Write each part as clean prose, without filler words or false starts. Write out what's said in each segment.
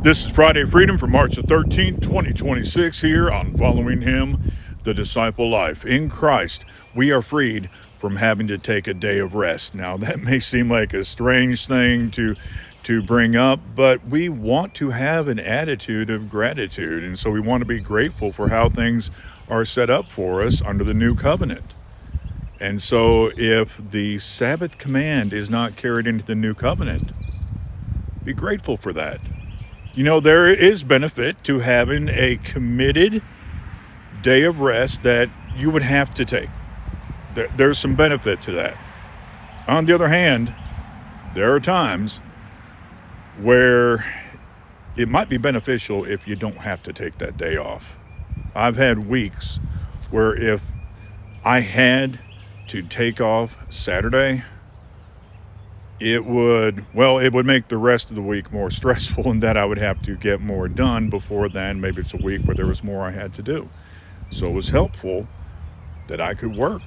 This is Friday Freedom for March the 13th, 2026 here on Following Him, the Disciple Life. In Christ, we are freed from having to take a day of rest. Now, that may seem like a strange thing to bring up, but we want to have an attitude of gratitude. And so we want to be grateful for how things are set up for us under the new covenant. And so if the Sabbath command is not carried into the new covenant, be grateful for that. You know, there is benefit to having a committed day of rest that you would have to take. There's some benefit to that. On the other hand, there are times where it might be beneficial if you don't have to take that day off. I've had weeks where if I had to take off Saturday, it would make the rest of the week more stressful, and that I would have to get more done before then. Maybe it's a week where there was more I had to do. So it was helpful that I could work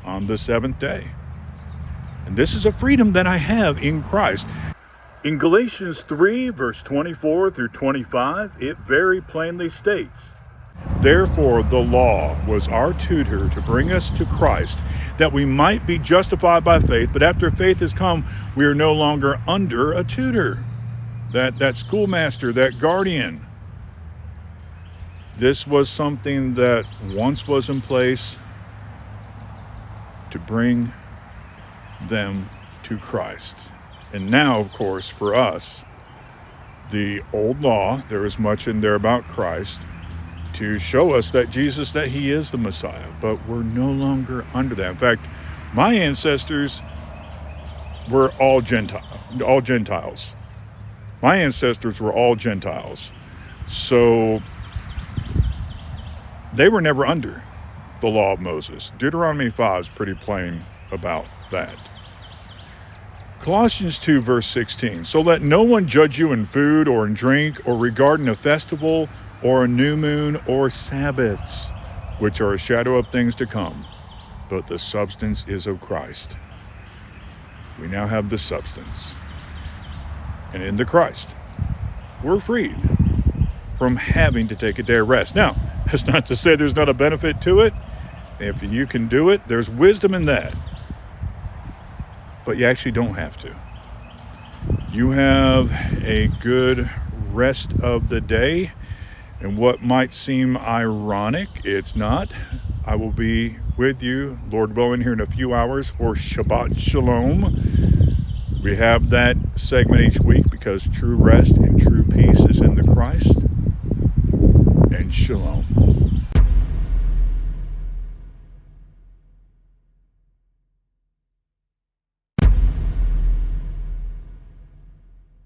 on the seventh day. And this is a freedom that I have in Christ. In Galatians 3, verse 24 through 25, it very plainly states, "Therefore the law was our tutor to bring us to Christ, that we might be justified by faith. But after faith has come, we are no longer under a tutor," that schoolmaster, that guardian. This was something that once was in place to bring them to Christ. And now, of course, for us, the old law, there is much in there about Christ to show us that Jesus, that he is the Messiah, but we're no longer under that. In fact, my ancestors were all Gentiles. My ancestors were all Gentiles. So they were never under the law of Moses. Deuteronomy 5 is pretty plain about that. Colossians 2, verse 16, "So let no one judge you in food or in drink or regarding a festival or a new moon or Sabbaths, which are a shadow of things to come, but the substance is of Christ." We now have the substance. And in the Christ, we're freed from having to take a day of rest. Now, that's not to say there's not a benefit to it. If you can do it, there's wisdom in that. But you actually don't have to. You have a good rest of the day. And what might seem ironic, it's not. I will be with you, Lord willing, here in a few hours for Shabbat Shalom. We have that segment each week because true rest and true peace is in the Christ. And Shalom.